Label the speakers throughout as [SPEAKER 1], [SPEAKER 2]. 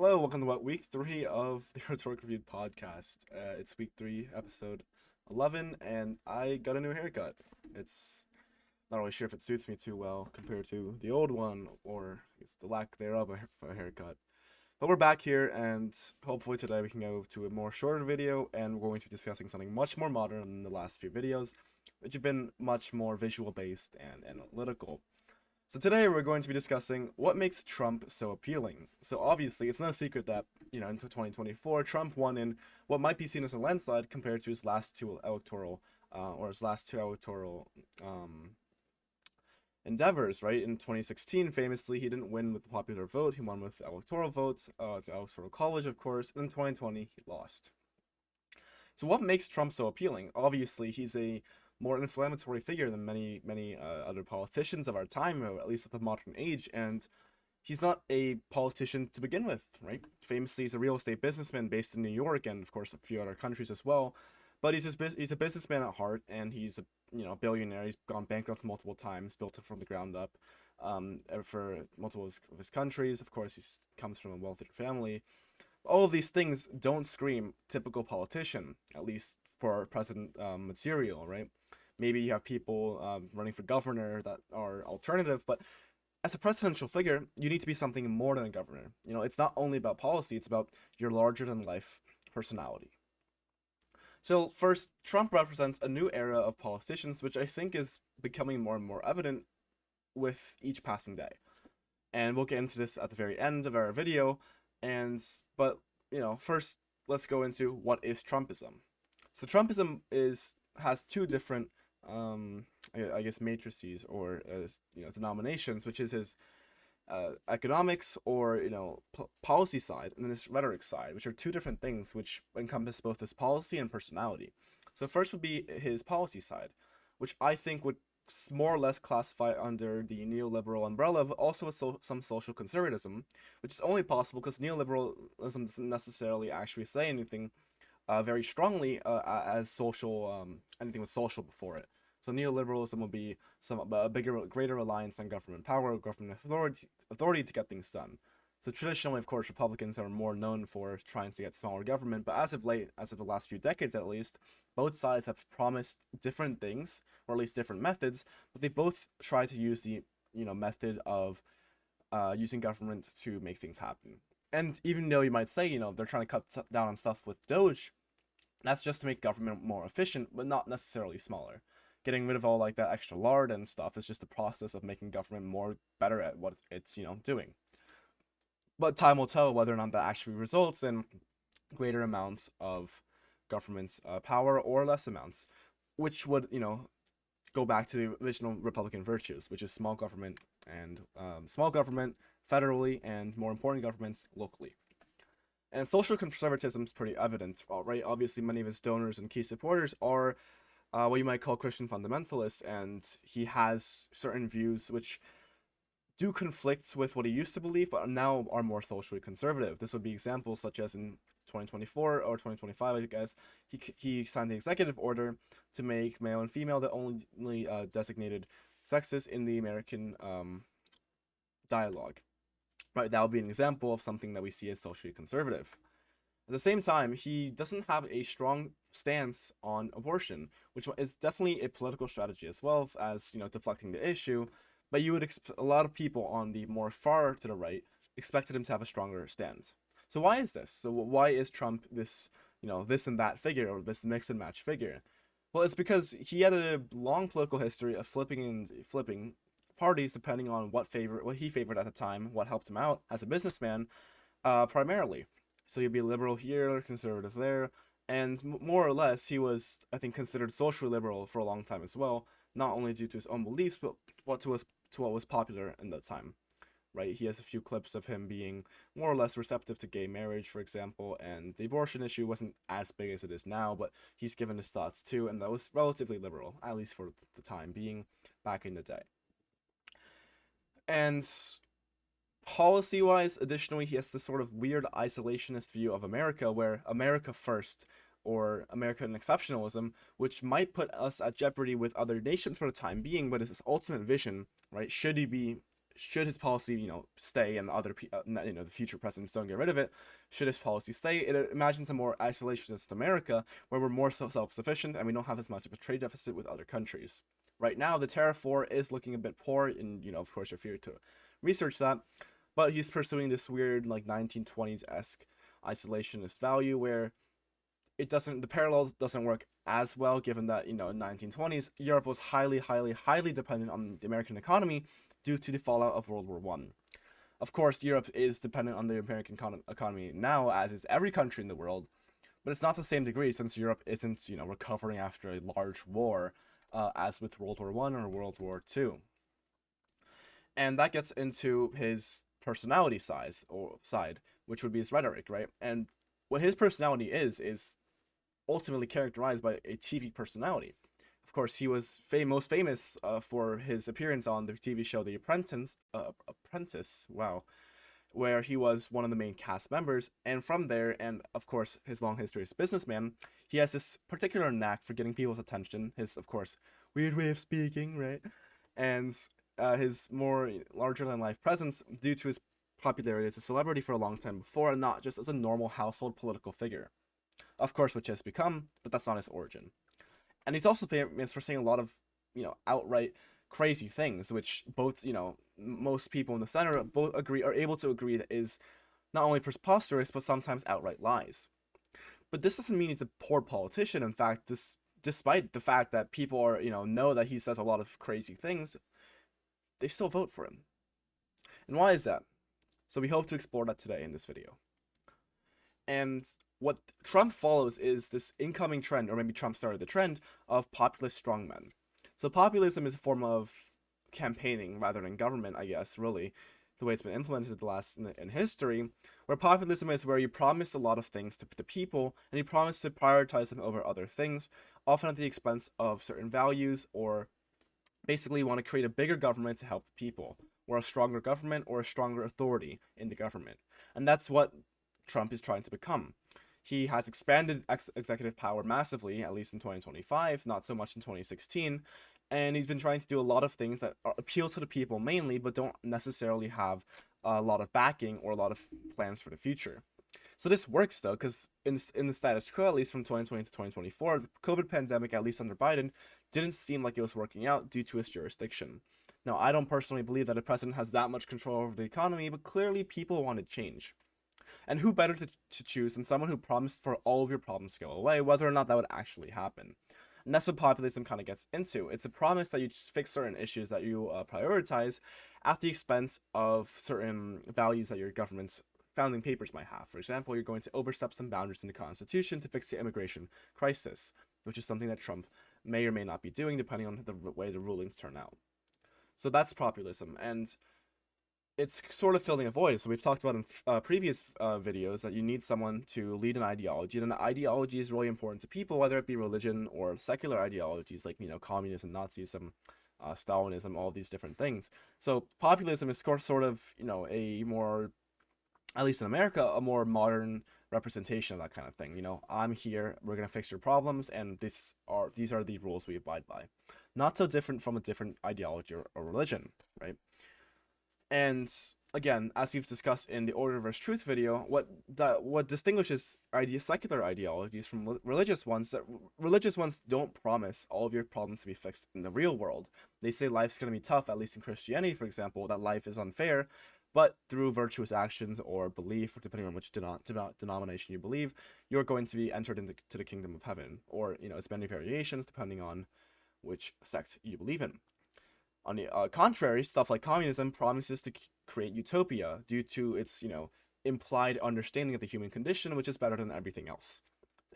[SPEAKER 1] Hello, welcome to week 3 of the Rhetoric Reviewed podcast. It's week 3, episode 11, and I got a new haircut. It's not really sure if it suits me too well compared to the old one, or it's the lack thereof of a haircut. But we're back here, and hopefully today we can go to a more shorter video, and we're going to be discussing something much more modern than the last few videos, which have been much more visual based and analytical. So today we're going to be discussing what makes Trump so appealing. So obviously, it's no secret that, into 2024, Trump won in what might be seen as a landslide compared to his last two electoral endeavors, right? In 2016, famously, he didn't win with the popular vote. He won with the electoral votes, the electoral college, of course. And in 2020, he lost. So what makes Trump so appealing? Obviously, he's a more inflammatory figure than many other politicians of our time, or at least of the modern age, and he's not a politician to begin with, right? Famously, he's a real estate businessman based in New York and, of course, a few other countries as well. But he's a businessman at heart, and he's a billionaire. He's gone bankrupt multiple times, built it from the ground up, for multiple of his countries. Of course, he comes from a wealthy family. All of these things don't scream typical politician, at least for present material, right? Maybe you have people running for governor that are alternative, but as a presidential figure, you need to be something more than a governor. It's not only about policy, it's about your larger than life personality. So first, Trump represents a new era of politicians, which I think is becoming more and more evident with each passing day. And we'll get into this at the very end of our video. But first, let's go into what is Trumpism. So Trumpism has two different I guess matrices or denominations, which is his economics or policy side, and then his rhetoric side, which are two different things which encompass both his policy and personality. So first would be his policy side, which I think would more or less classify under the neoliberal umbrella, but also some social conservatism, which is only possible because neoliberalism doesn't necessarily actually say anything very strongly as social, anything with social before it. So neoliberalism will be greater reliance on government power, government authority to get things done. So traditionally, of course, Republicans are more known for trying to get smaller government, but as of the last few decades at least, both sides have promised different things, or at least different methods, but they both try to use the method of using government to make things happen. And even though you might say, they're trying to cut down on stuff with Doge, that's just to make government more efficient, but not necessarily smaller. Getting rid of all that extra lard and stuff is just the process of making government better at what it's doing. But time will tell whether or not that actually results in greater amounts of government's power or less amounts, which would go back to the original Republican virtues, which is small government federally, and more important, governments locally. And social conservatism is pretty evident, right? Obviously, many of his donors and key supporters are what you might call Christian fundamentalists, and he has certain views which do conflict with what he used to believe, but now are more socially conservative. This would be examples such as in 2024 or 2025, I guess, he signed the executive order to make male and female the only designated sexes in the American dialogue. Right, that would be an example of something that we see as socially conservative. At the same time, he doesn't have a strong stance on abortion, which is definitely a political strategy as well as deflecting the issue. But you would a lot of people on the more far to the right expected him to have a stronger stance. So why is this? So why is Trump this this and that figure, or this mix and match figure? Well, it's because he had a long political history of flipping parties depending on what he favored at the time, what helped him out as a businessman, primarily. So he'd be liberal here, conservative there, and more or less he was, I think, considered socially liberal for a long time as well, not only due to his own beliefs, but to what was popular in that time. Right, he has a few clips of him being more or less receptive to gay marriage, for example, and the abortion issue wasn't as big as it is now, but he's given his thoughts too, and that was relatively liberal, at least for the time being, back in the day. And policy-wise, additionally, he has this sort of weird isolationist view of America, where America first, or American exceptionalism, which might put us at jeopardy with other nations for the time being, but is his ultimate vision, right? Should should his policy, stay, and the future presidents don't get rid of it, should his policy stay, it imagines a more isolationist America where we're more self-sufficient and we don't have as much of a trade deficit with other countries. Right now, the tariff war is looking a bit poor, and of course, you're free to research that, but he's pursuing this weird, like 1920s-esque isolationist value where the parallels doesn't work as well, given that in 1920s Europe was highly dependent on the American economy due to the fallout of World War One. Of course, Europe is dependent on the American economy now, as is every country in the world, but it's not the same degree since Europe isn't recovering after a large war, as with World War One or World War Two. And that gets into his personality side, which would be his rhetoric, right? And what his personality is ultimately characterized by a TV personality. Of course, he was most famous for his appearance on the TV show The Apprentice, wow, where he was one of the main cast members. And from there, and of course, his long history as a businessman, he has this particular knack for getting people's attention. His, of course, weird way of speaking, right? And his more larger-than-life presence due to his popularity as a celebrity for a long time before, and not just as a normal household political figure. Of course, which has become, but that's not his origin. And he's also famous for saying a lot of, outright crazy things, which both, most people in the center are able to agree that is not only preposterous, but sometimes outright lies. But this doesn't mean he's a poor politician. In fact, despite the fact that people are, know that he says a lot of crazy things, they still vote for him. And why is that? So we hope to explore that today in this video. And what Trump follows is this incoming trend, or maybe Trump started the trend, of populist strongmen. So populism is a form of campaigning rather than government, I guess, really, the way it's been implemented in history, where populism is where you promise a lot of things to the people, and you promise to prioritize them over other things, often at the expense of certain values, or basically you want to create a bigger government to help the people, or a stronger government, or a stronger authority in the government. And that's what Trump is trying to become. He has expanded executive power massively, at least in 2025, not so much in 2016, and he's been trying to do a lot of things that appeal to the people mainly, but don't necessarily have a lot of backing or a lot of plans for the future. So this works though, because in the status quo, at least from 2020 to 2024, the COVID pandemic, at least under Biden, didn't seem like it was working out due to his jurisdiction. Now, I don't personally believe that a president has that much control over the economy, but clearly people wanted change. And who better to choose than someone who promised for all of your problems to go away, whether or not that would actually happen. And that's what populism kind of gets into. It's a promise that you just fix certain issues that you prioritize at the expense of certain values that your government's founding papers might have. For example, you're going to overstep some boundaries in the Constitution to fix the immigration crisis, which is something that Trump may or may not be doing depending on the way the rulings turn out. So that's populism, and it's sort of filling a void. So we've talked about in previous videos that you need someone to lead an ideology, and an ideology is really important to people, whether it be religion or secular ideologies like communism, Nazism, Stalinism, all these different things. So populism is sort of a more, at least in America, a more modern representation of that kind of thing. I'm here, we're gonna fix your problems, and these are the rules we abide by. Not so different from a different ideology or religion, right? And again, as we've discussed in the Order versus Truth video, what distinguishes secular ideologies from religious ones, that religious ones don't promise all of your problems to be fixed in the real world. They say life's going to be tough, at least in Christianity, for example, that life is unfair, but through virtuous actions or belief, depending on which denomination you believe, you're going to be entered into the kingdom of heaven. Or, it's many variations depending on which sect you believe in. On the contrary, stuff like communism promises to create utopia due to its, implied understanding of the human condition, which is better than everything else.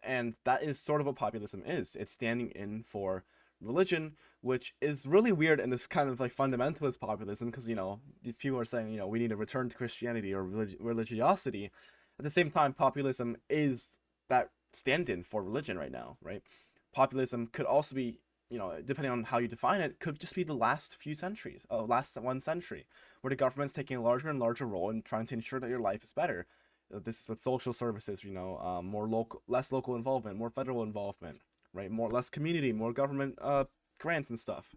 [SPEAKER 1] And that is sort of what populism is. It's standing in for religion, which is really weird in this kind of like fundamentalist populism, because, these people are saying, we need to return to Christianity or religiosity. At the same time, populism is that stand-in for religion right now, right? Populism could also be, depending on how you define it, could just be the last few centuries, last 1 century, where the government's taking a larger and larger role in trying to ensure that your life is better. This is what social services, less local involvement, more federal involvement, right? Less community, more government grants and stuff.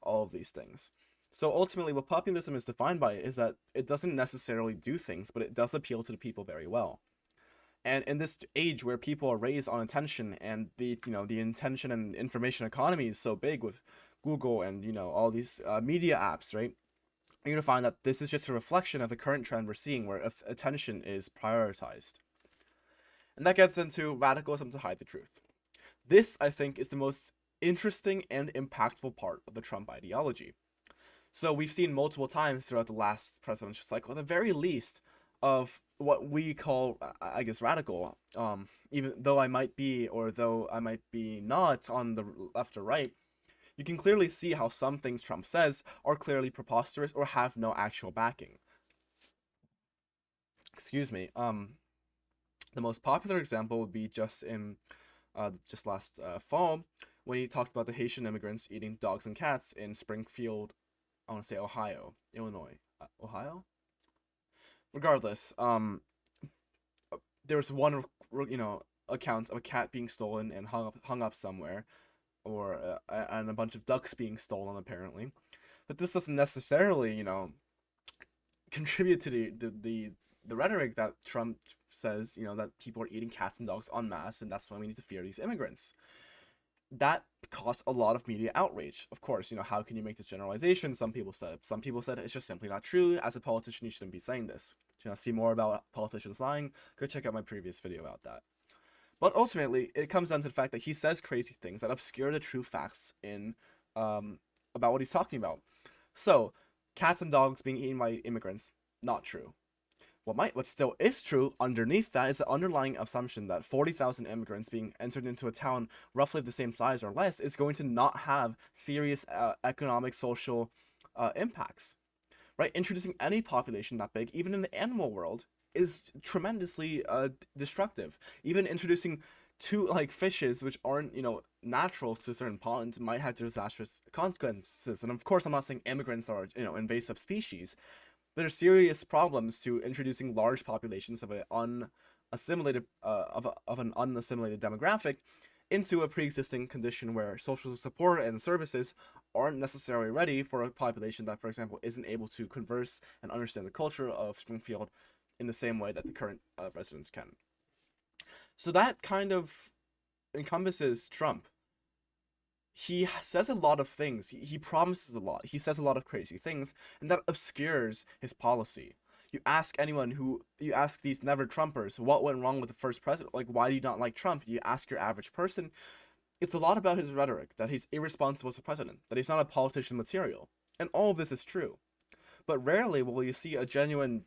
[SPEAKER 1] All of these things. So ultimately, what populism is defined by is that it doesn't necessarily do things, but it does appeal to the people very well. And in this age where people are raised on attention, and the attention and information economy is so big with Google and all these media apps, right? You're gonna find that this is just a reflection of the current trend we're seeing, where attention is prioritized, and that gets into radicalism to hide the truth. This, I think, is the most interesting and impactful part of the Trump ideology. So we've seen multiple times throughout the last presidential cycle, at the very least, of what we call, I guess, radical. Even though I might be, or though I might be not on the left or right, you can clearly see how some things Trump says are clearly preposterous or have no actual backing. Excuse me. The most popular example would be just last fall, when he talked about the Haitian immigrants eating dogs and cats in Springfield, I want to say Illinois, Ohio. Regardless, there was one, account of a cat being stolen and hung up somewhere, or and a bunch of ducks being stolen apparently. But this doesn't necessarily, contribute to the rhetoric that Trump says, that people are eating cats and dogs en masse, and that's why we need to fear these immigrants. That caused a lot of media outrage. Of course, how can you make this generalization? Some people said it's just simply not true. As a politician, you shouldn't be saying this. To see more about politicians lying, go check out my previous video about that. But ultimately, it comes down to the fact that he says crazy things that obscure the true facts in about what he's talking about. So, cats and dogs being eaten by immigrants, not true. What still is true underneath that is the underlying assumption that 40,000 immigrants being entered into a town roughly of the same size or less is going to not have serious economic, social impacts. Right? Introducing any population that big, even in the animal world, is tremendously destructive. Even introducing two fishes, which aren't natural to certain ponds, might have disastrous consequences. And of course, I'm not saying immigrants are invasive species. There are serious problems to introducing large populations of an unassimilated demographic into a pre-existing condition where social support and services aren't necessarily ready for a population that, for example, isn't able to converse and understand the culture of Springfield in the same way that the current residents can. So that kind of encompasses Trump. He says a lot of things. He promises a lot. He says a lot of crazy things, and that obscures his policy. You ask these never Trumpers, what went wrong with the first president? Like, why do you not like Trump? You ask your average person, it's a lot about his rhetoric, that he's irresponsible as a president, that he's not a politician material. And all of this is true. But rarely will you see a genuine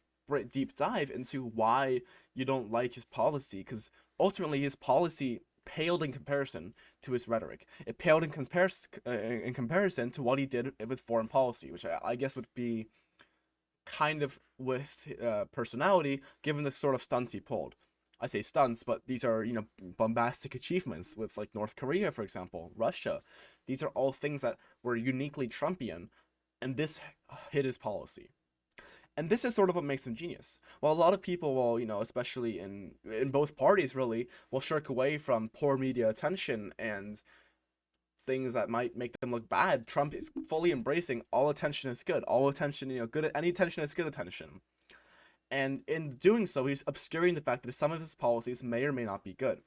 [SPEAKER 1] deep dive into why you don't like his policy, because ultimately his policy paled in comparison to his rhetoric. It paled in comparison to what he did with foreign policy, which I guess would be kind of with personality, given the sort of stunts he pulled. I say stunts, but these are, bombastic achievements with North Korea, for example, Russia. These are all things that were uniquely Trumpian, and this hit his policy. And this is sort of what makes him genius. While a lot of people will, especially in both parties really, will shirk away from poor media attention and things that might make them look bad, Trump is fully embracing all attention is good. All attention, good, any attention is good attention. And in doing so, he's obscuring the fact that some of his policies may or may not be good.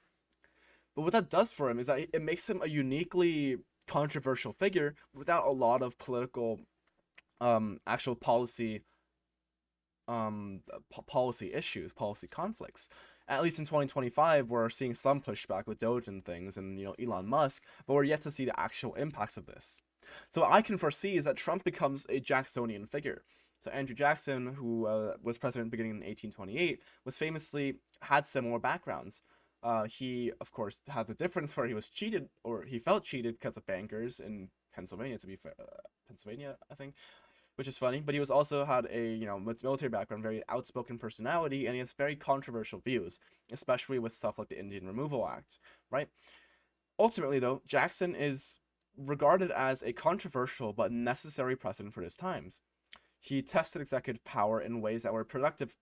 [SPEAKER 1] But what that does for him is that it makes him a uniquely controversial figure without a lot of political actual policy policy issues, policy conflicts. At least in 2025, we're seeing some pushback with Doge and things, and Elon Musk, but we're yet to see the actual impacts of this. So what I can foresee is that Trump becomes a Jacksonian figure. So Andrew Jackson, who was president beginning in 1828, was famously had similar backgrounds. He, of course, had the difference where he was cheated, or he felt cheated because of bankers in Pennsylvania, to be fair, Pennsylvania, I think, which is funny. But he was also had a military background, very outspoken personality, and he has very controversial views, especially with stuff like the Indian Removal Act, right? Ultimately, though, Jackson is regarded as a controversial but necessary precedent for his times. He tested executive power in ways that were productive,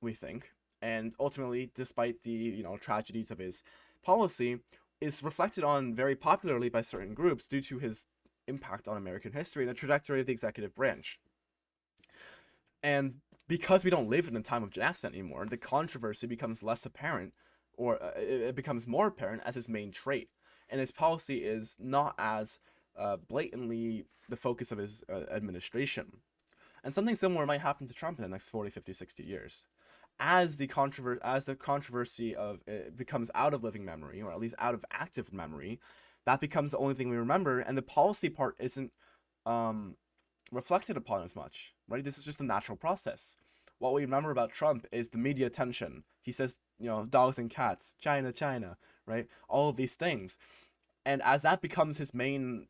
[SPEAKER 1] we think, and ultimately, despite the tragedies of his policy, is reflected on very popularly by certain groups due to his impact on American history and the trajectory of the executive branch. And because we don't live in the time of Jackson anymore, the controversy becomes less apparent, or it becomes more apparent as his main trait. And his policy is not as blatantly the focus of his administration. And something similar might happen to Trump in the next 40, 50, 60 years. As the controversy of it becomes out of living memory, or at least out of active memory, that becomes the only thing we remember, and the policy part isn't reflected upon as much, right? This is just a natural process. What we remember about Trump is the media attention. He says, dogs and cats, China, China, right? All of these things. And as that becomes his main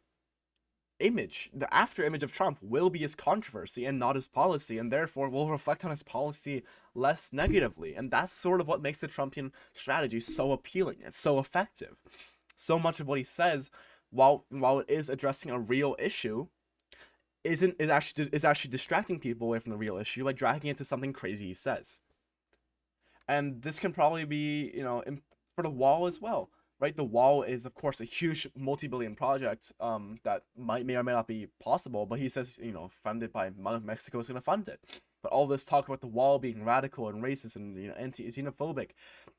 [SPEAKER 1] image, the after image of Trump will be his controversy and not his policy, and therefore will reflect on his policy less negatively. And that's sort of what makes the Trumpian strategy so appealing and so effective. So much of what he says, while it is addressing a real issue, is actually distracting people away from the real issue by dragging it to something crazy he says. And this can probably be, for the wall as well, right? The wall is, of course, a huge multi-billion project that may or may not be possible, but he says, funded by Mexico is going to fund it. But all this talk about the wall being radical and racist and anti-xenophobic,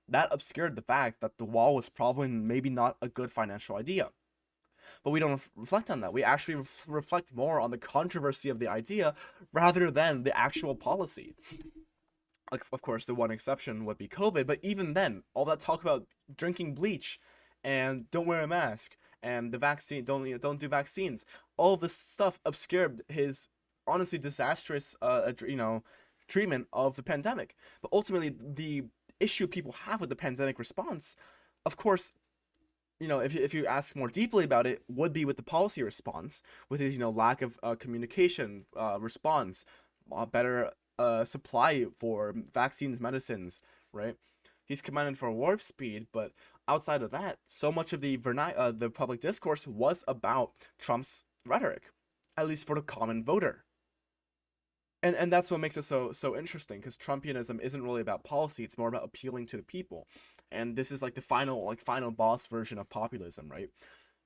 [SPEAKER 1] that obscured the fact that the wall was probably maybe not a good financial idea. But we don't reflect on that. We actually reflect more on the controversy of the idea rather than the actual policy. Like, of course, the one exception would be COVID, but even then, all that talk about drinking bleach and don't wear a mask and the vaccine, don't do vaccines, all of this stuff obscured his honestly disastrous, treatment of the pandemic. But ultimately, the issue people have with the pandemic response, of course, if you ask more deeply about it, would be with the policy response, with his, lack of communication response, better supply for vaccines, medicines, right? He's commanded for warp speed, but outside of that, so much of the public discourse was about Trump's rhetoric, at least for the common voter. And that's what makes it so interesting, because Trumpianism isn't really about policy, it's more about appealing to the people. And this is like the final boss version of populism, right?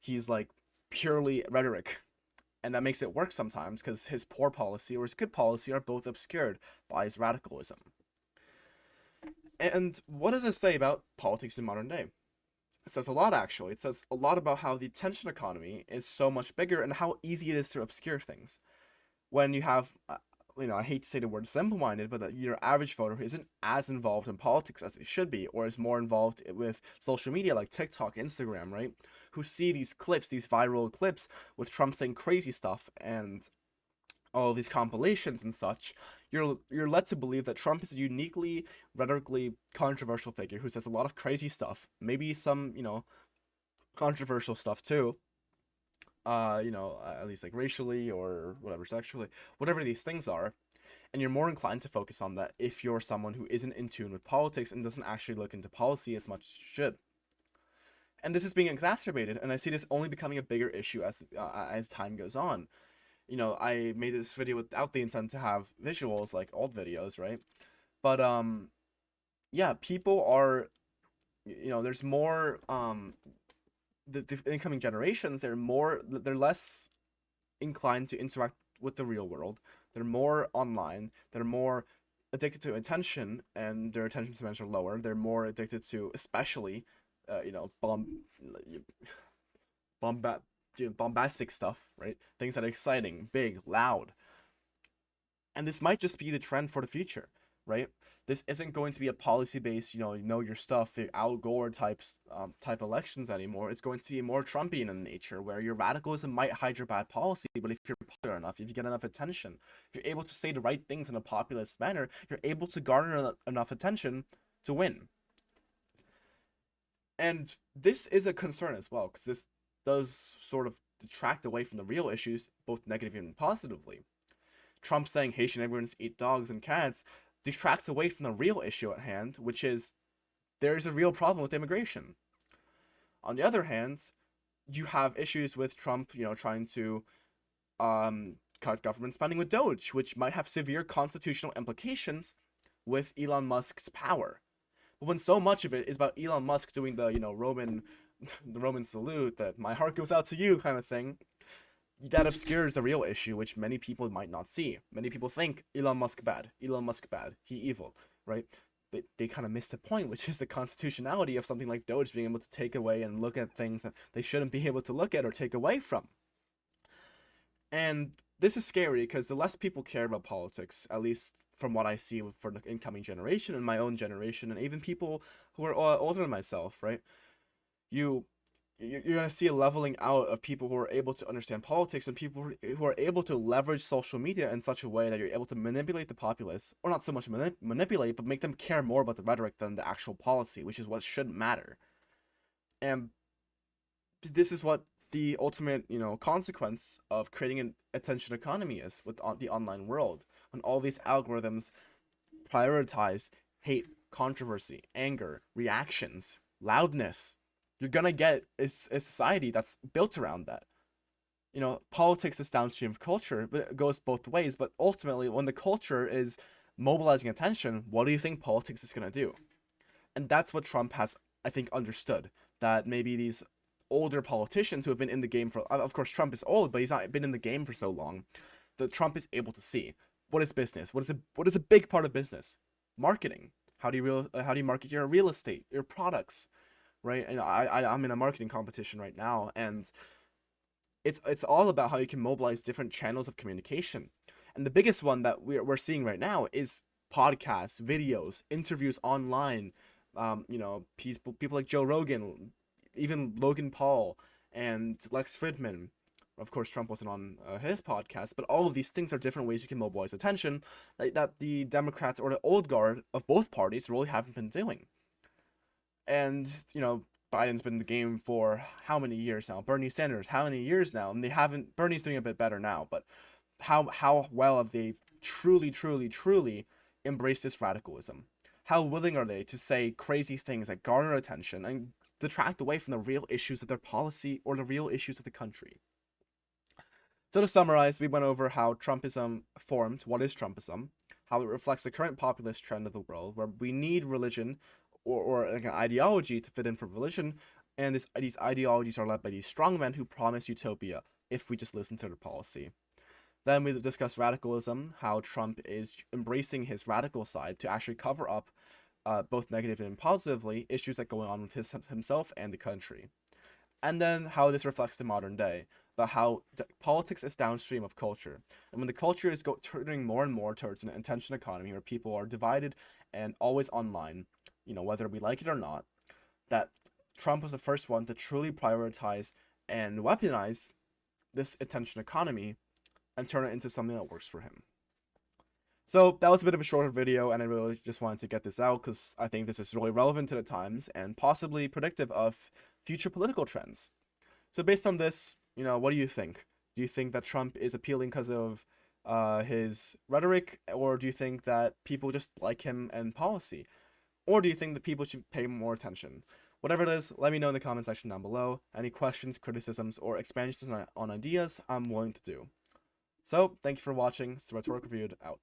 [SPEAKER 1] He's like purely rhetoric. And that makes it work sometimes, because his poor policy or his good policy are both obscured by his radicalism. And what does this say about politics in modern day? It says a lot, actually. It says a lot about how the attention economy is so much bigger and how easy it is to obscure things. When you have, I hate to say the word simple-minded, but that your average voter isn't as involved in politics as they should be, or is more involved with social media like TikTok, Instagram, right? Who see these clips, these viral clips with Trump saying crazy stuff and all of these compilations and such, you're led to believe that Trump is a uniquely rhetorically controversial figure who says a lot of crazy stuff, maybe some, controversial stuff too. At least like racially or whatever, sexually, whatever these things are. And you're more inclined to focus on that if you're someone who isn't in tune with politics and doesn't actually look into policy as much as you should. And this is being exacerbated, and I see this only becoming a bigger issue as time goes on. I made this video without the intent to have visuals like old videos, right? But yeah, people are, there's more the incoming generations, they're less inclined to interact with the real world. They're more online. They're more addicted to attention, and their attention spans are lower. They're more addicted to, especially, bombastic stuff, right? Things that are exciting, big, loud. And this might just be the trend for the future, right? This isn't going to be a policy-based, know your stuff, the Al Gore type elections anymore. It's going to be more Trumpian in nature, where your radicalism might hide your bad policy, but if you're popular enough, if you get enough attention, if you're able to say the right things in a populist manner, you're able to garner enough attention to win. And this is a concern as well, because this does sort of detract away from the real issues, both negatively and positively. Trump saying Haitian immigrants eat dogs and cats detracts away from the real issue at hand, which is there's a real problem with immigration. On the other hand, you have issues with Trump, trying to cut government spending with Doge, which might have severe constitutional implications with Elon Musk's power. But when so much of it is about Elon Musk doing the, the Roman salute, that my heart goes out to you kind of thing, that obscures the real issue, which many people might not see. Many people think Elon Musk bad, he evil, right? But they kind of miss the point, which is the constitutionality of something like Doge being able to take away and look at things that they shouldn't be able to look at or take away from. And this is scary because the less people care about politics, at least from what I see for the incoming generation and my own generation, and even people who are older than myself, right? You you're going to see a leveling out of people who are able to understand politics and people who are able to leverage social media in such a way that you're able to manipulate the populace, or not so much manipulate, but make them care more about the rhetoric than the actual policy, which is what should matter. And this is what the ultimate, consequence of creating an attention economy is with the online world, when all these algorithms prioritize hate, controversy, anger, reactions, loudness. You're gonna get a society that's built around that. Politics is downstream of culture, but it goes both ways. But ultimately, when the culture is mobilizing attention, what do you think politics is gonna do? And that's what Trump has, I think, understood. That maybe these older politicians who have been in the game for, of course, Trump is old, but he's not been in the game for so long, that Trump is able to see what is business, what is a big part of business, marketing. How do you market your real estate, your products, right? And I'm in a marketing competition right now, and it's all about how you can mobilize different channels of communication. And the biggest one that we're seeing right now is podcasts, videos, interviews online. People like Joe Rogan, even Logan Paul and Lex Fridman. Of course, Trump wasn't on his podcast, but all of these things are different ways you can mobilize attention that the Democrats or the old guard of both parties really haven't been doing. And, Biden's been in the game for how many years now? Bernie Sanders, how many years now? And they haven't, Bernie's doing a bit better now, but how well have they truly, truly, truly embraced this radicalism? How willing are they to say crazy things that garner attention and detract away from the real issues of their policy or the real issues of the country? So to summarize, we went over how Trumpism formed, what is Trumpism, how it reflects the current populist trend of the world, where we need religion or like an ideology to fit in for religion, and these ideologies are led by these strongmen who promise utopia if we just listen to their policy. Then we discussed radicalism, how Trump is embracing his radical side to actually cover up both negatively and positively issues that go on with himself and the country. And then how this reflects the modern day, about how politics is downstream of culture. And when the culture is turning more and more towards an attention economy where people are divided and always online, whether we like it or not, that Trump was the first one to truly prioritize and weaponize this attention economy and turn it into something that works for him. So that was a bit of a shorter video, and I really just wanted to get this out because I think this is really relevant to the times and possibly predictive of future political trends. So based on this, what do you think? Do you think that Trump is appealing because of his rhetoric, or do you think that people just like him and policy? Or do you think that people should pay more attention? Whatever it is, let me know in the comment section down below. Any questions, criticisms, or expansions on ideas, I'm willing to do. So, thank you for watching. It's Rhetoric Reviewed, out.